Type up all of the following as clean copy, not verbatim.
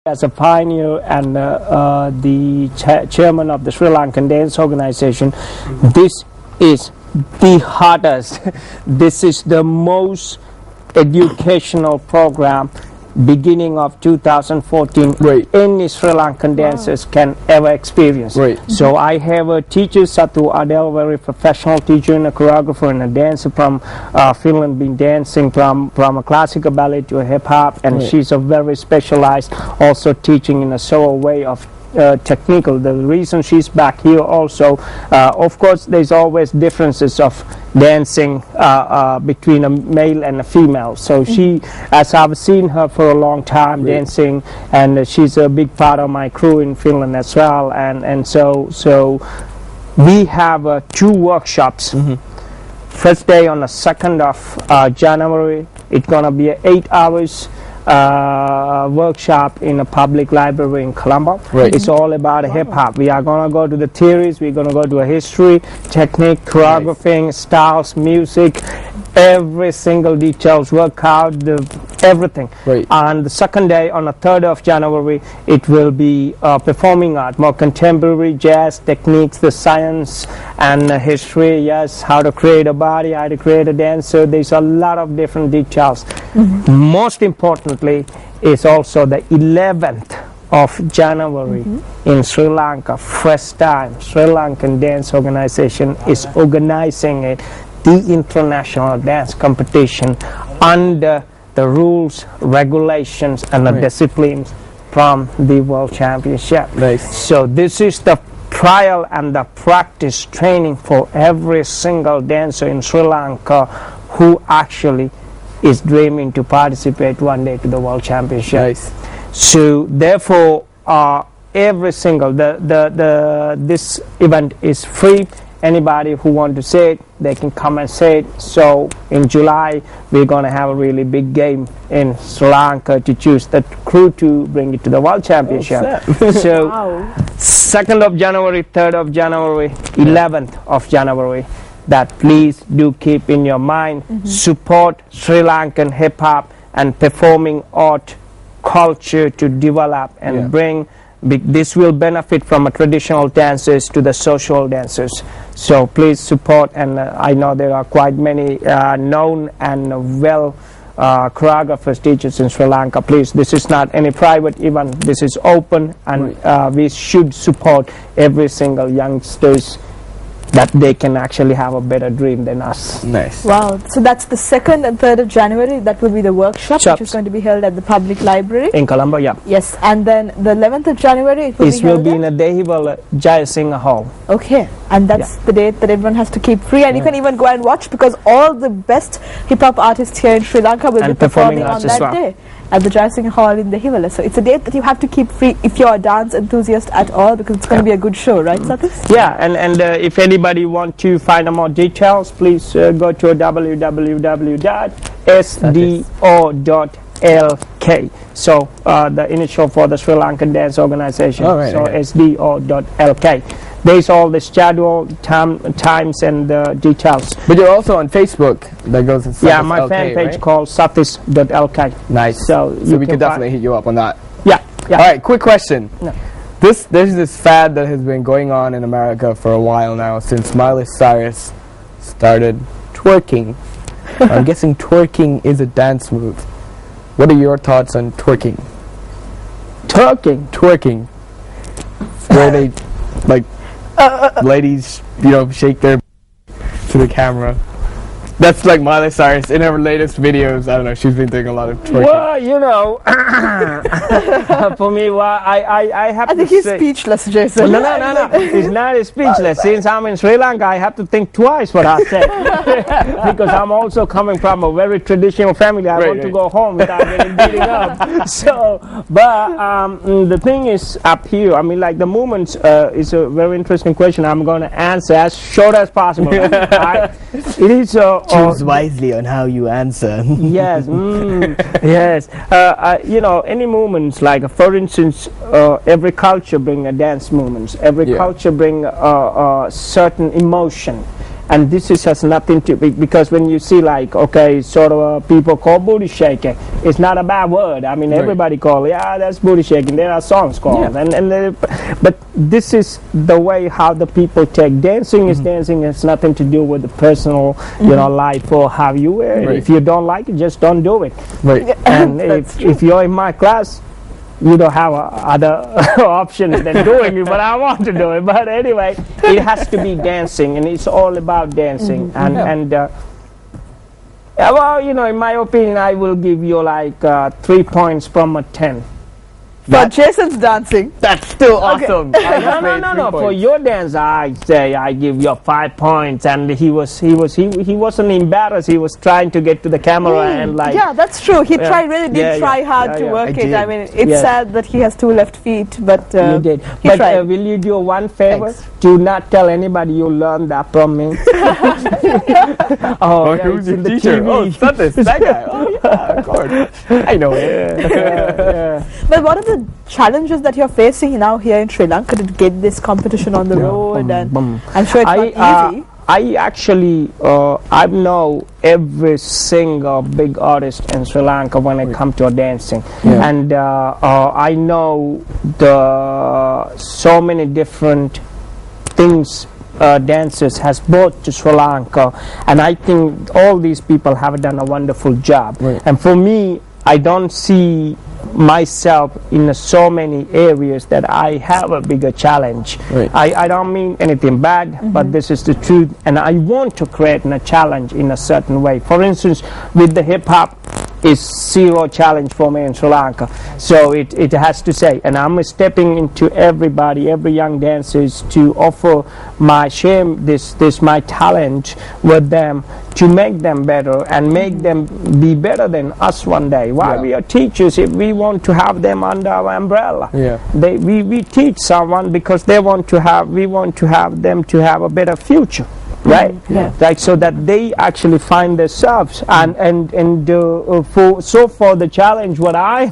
as a pioneer and the chairman of the Sri Lankan Dance Organization, this is the hardest. This is the most educational program beginning of 2014 any Sri Lankan dancers can ever experience. So I have a teacher, Satu Adel, very professional teacher and a choreographer and a dancer from Finland, been dancing from a classical ballet to a hip hop, and she's a very specialized, also teaching in a solo way of technical. The reason she's back here also, of course there's always differences of dancing between a male and a female, so she, as I've seen her for a long time dancing, and she's a big part of my crew in Finland as well, and so we have 2 workshops. First day on the 2nd of January, it's gonna be 8 hours workshop in a public library in Colombo. It's all about hip-hop. We are going to go to the theories, we're going to go to a history, technique, choreographing, styles, music, every single details, workout, everything. On the 2nd day, on the 3rd of January, it will be performing art, more contemporary jazz techniques, the science and history, yes, how to create a body, how to create a dancer. There's a lot of different details. Most importantly is also the 11th of January in Sri Lanka. First time Sri Lankan Dance Organization is organizing it, the international dance competition under the rules, regulations and the disciplines from the World Championship. So this is the trial and the practice training for every single dancer in Sri Lanka who actually is dreaming to participate one day to the World Championship. So therefore every single this event is free. Anybody who want to say it, they can come and say it. So in July we're going to have a really big game in Sri Lanka to choose the crew to bring it to the World Championship. So 2nd of January, 3rd of January, 11th of January, that please do keep in your mind. Support Sri Lankan hip hop and performing art culture to develop and bring. This will benefit from a traditional dancers to the social dancers. So please support, and I know there are quite many known and well choreographers, teachers in Sri Lanka. Please, this is not any private event, this is open, and we should support every single youngsters that they can actually have a better dream than us. Wow, so that's the 2nd and 3rd of January, that will be the workshop which is going to be held at the public library in Colombo. Yes, and then the 11th of January it will be in a Dehiwala Jayasinghe Hall. And that's the date that everyone has to keep free, and you can even go and watch, because all the best hip-hop artists here in Sri Lanka will be performing on that day at the Jayasinghe Hall in Dehiwala. So it's a date that you have to keep free if you're a dance enthusiast at all, because it's going to be a good show, right, Satis? Yeah, and if anybody want to find out more details, please go to www.sdo.lk. So the initial for the Sri Lankan Dance Organization. sdo.lk. There's all the schedule, times and the details. But you're also on Facebook. That goes in Satis my fan page called satis.lk. So we can definitely hit you up on that. All right, quick question. There's this fad that has been going on in America for a while now, since Miley Cyrus started twerking. I'm guessing twerking is a dance move. What are your thoughts on twerking? Twerking. Where they, like, ladies, shake their to the camera. That's like Miley Cyrus in her latest videos. I don't know, she's been doing a lot of twerking. Well, for me, I have to think he's speechless, Jason. No. He's not speechless. Since I'm in Sri Lanka, I have to think twice what I said. Because I'm also coming from a very traditional family. I want to go home without getting beaten up. So, but the thing is up here, I mean, like the movements is a very interesting question. I'm going to answer as short as possible. It is choose wisely on how you answer. Yes, yes. Any movements, like for instance, every culture bring a dance movements. Every culture bring a certain emotion, and this is has nothing to be, because when you see like, okay, sort of people call booty shaking, it's not a bad word. I mean, everybody call, yeah, that's booty shaking. There are songs called, but this is the way how the people take dancing. Is dancing has nothing to do with the personal, you know, life or how you wear it. If you don't like it, just don't do it. And if you're in my class, you don't have other options than doing it, but I want to do it. But anyway, it has to be dancing, and it's all about dancing. Well, you know, in my opinion, I will give you like 3 points from a 10. For Jason's dancing, that's still awesome. No. For your dance, I say I give you 5 points. And he wasn't embarrassed. He was trying to get to the camera and like. Yeah, that's true. He did try hard to work it. I mean, it's sad that he has 2 left feet, but you did. But will you do one favor? Thanks. Do not tell anybody you learned that from me. Who's your teacher? Oh, that guy. Oh, yeah, of course. I know it. But what are the challenges that you're facing now here in Sri Lanka to get this competition on the road? And I'm sure it's not easy. I actually I know every single big artist in Sri Lanka when it comes to dancing, and I know so many different things dancers has brought to Sri Lanka, and I think all these people have done a wonderful job. And for me, I don't see myself in so many areas that I have a bigger challenge. I don't mean anything bad, but this is the truth, and I want to create a challenge in a certain way. For instance, with the hip hop, is 0 challenge for me in Sri Lanka, so it has to say, and I'm stepping into everybody, every young dancers, to offer this my talent with them, to make them better and make them be better than us one day. Why we are teachers, if we want to have them under our umbrella, we teach someone because we want to have them to have a better future. Right, like so that they actually find themselves, and for the challenge what I'm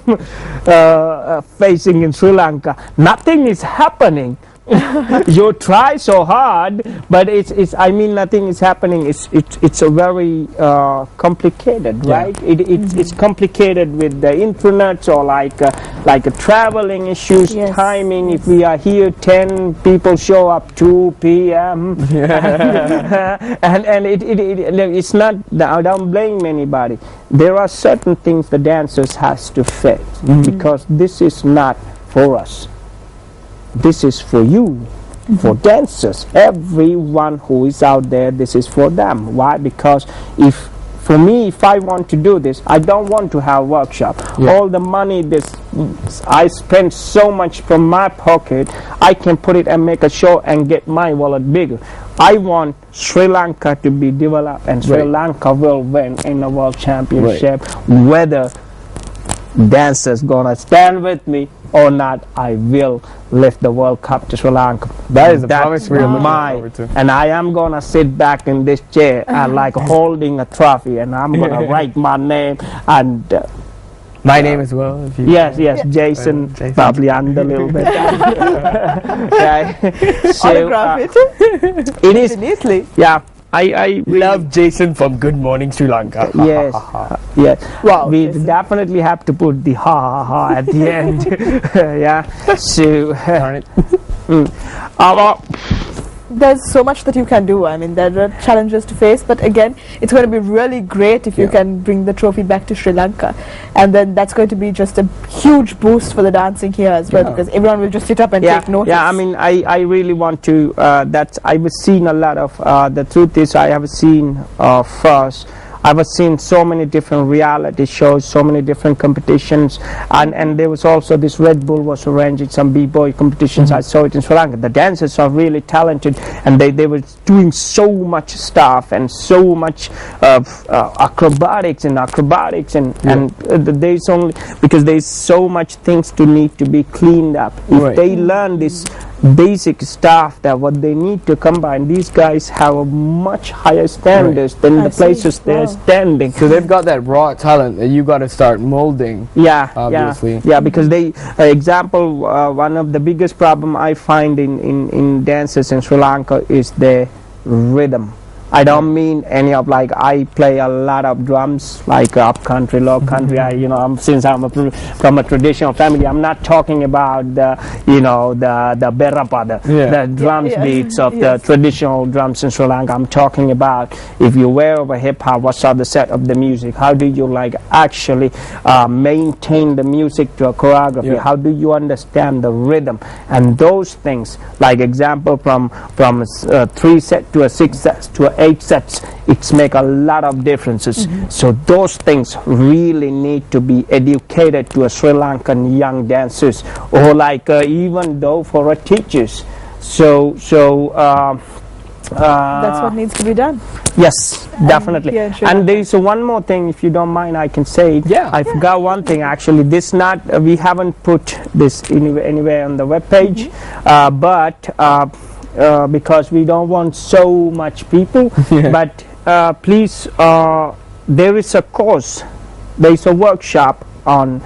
facing in Sri Lanka, nothing is happening. You try so hard, but I mean nothing is happening. It's a very complicated, right? It's complicated with the internet, or like a traveling issues, timing. If we are here 10 people show up 2 p.m. and it's not, I don't blame anybody. There are certain things the dancers has to fit, because this is not for us. This is for you, for dancers, everyone who is out there, this is for them. Why? Because if I want to do this, I don't want to have workshop. All the money I spend so much from my pocket, I can put it and make a show and get my wallet bigger. I want Sri Lanka to be developed, and Sri Lanka will win in the world championship. Whether dancers gonna stand with me or not, I will lift the World Cup to Sri Lanka. That is the promise we are looking forward to. And I am gonna sit back in this chair and like holding a trophy, and I'm gonna write my name and my name as well. If you Jason, probably under a little bit. Autograph it. It is Definitely. I love Jason from Good Morning Sri Lanka. Yes. Wow. We definitely have to put the ha at the end. So darn it. There's so much that you can do. I mean, there are challenges to face, but again, it's going to be really great if you can bring the trophy back to Sri Lanka, and then that's going to be just a huge boost for the dancing here as well, because everyone will just sit up and take notice. I mean, I really want to. I've seen a lot of. The truth is, I have seen first. I've seen so many different reality shows, so many different competitions, and there was also this Red Bull was arranging some b-boy competitions. I saw it in Sri Lanka. The dancers are really talented, and they were doing so much stuff and so much acrobatics, and there's only because there's so much things to need to be cleaned up. If they learn this basic stuff, that what they need to combine, these guys have a much higher standards than the places they're standing. So they've got that raw talent that you got to start molding. Obviously. Because they example, one of the biggest problem I find in dancers in Sri Lanka is their rhythm. I don't mean any of like I play a lot of drums like up country, low country. Since I'm from a traditional family, I'm not talking about the the berapa, the drums beats of the traditional drums in Sri Lanka. I'm talking about if you're aware of a hip hop, what's the set of the music? How do you like actually maintain the music to a choreography? How do you understand the rhythm and those things? Like example from 3 sets to a 6 sets to a 8 sets, it's make a lot of differences. So those things really need to be educated to a Sri Lankan young dancers, or like even though for a teachers. That's what needs to be done. Yes, definitely. And there is one more thing, if you don't mind, I can say it. I forgot one thing actually. This not we haven't put this anywhere on the web page, but because we don't want so much people. But please, there is a course, there is a workshop on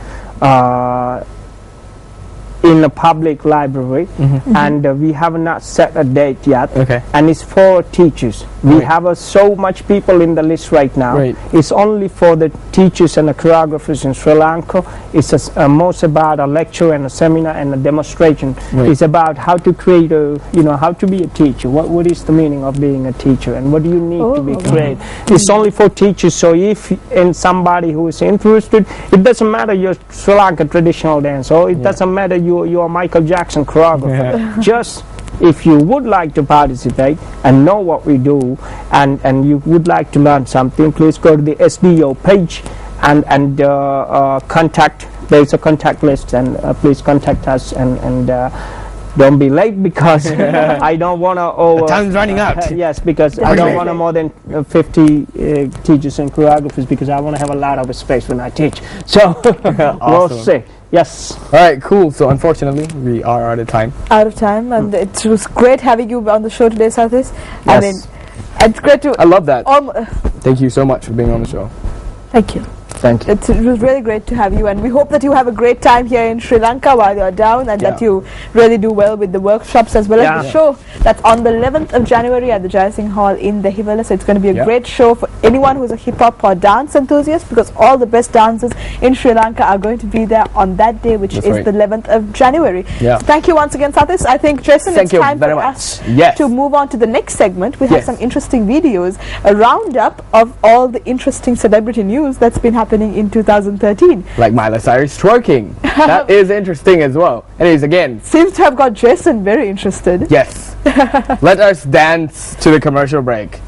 in a public library, and we have not set a date yet, and it's for teachers. We have so much people in the list right now. It's only for the teachers and the choreographers in Sri Lanka. It's most about a lecture and a seminar and a demonstration. It's about how to create a, how to be a teacher. What is the meaning of being a teacher, and what do you need to be great? It's only for teachers. So if somebody who is interested, it doesn't matter you're Sri Lanka traditional dance, or it doesn't matter you're Michael Jackson choreographer. Just if you would like to participate and know what we do, and you would like to learn something, please go to the SDO page and contact. There's a contact list, and please contact us, and don't be late, because I don't want to time's running out. Yes, because I don't want more than 50 teachers and choreographers, because I want to have a lot of space when I teach. So we'll see. Yes. All right, cool. So unfortunately, we are out of time. And it was great having you on the show today, Satis. I mean, it's great to. I love that. Thank you so much for being on the show. Thank you. Thank you. It was really great to have you, and we hope that you have a great time here in Sri Lanka while you're down, and that you really do well with the workshops as well as the show that's on the 11th of January at the Jai Singh Hall in the Himalaya. So it's going to be a great show for anyone who's a hip-hop or dance enthusiast, because all the best dancers in Sri Lanka are going to be there on that day, which is the 11th of January. So thank you once again, Satis. I think, Jason, it's time for us to move on to the next segment. We have some interesting videos, a roundup of all the interesting celebrity news that's been happening in 2013. Like Miley Cyrus twerking. That is interesting as well. Anyways, again, seems to have got Jason very interested. Yes. Let us dance to the commercial break.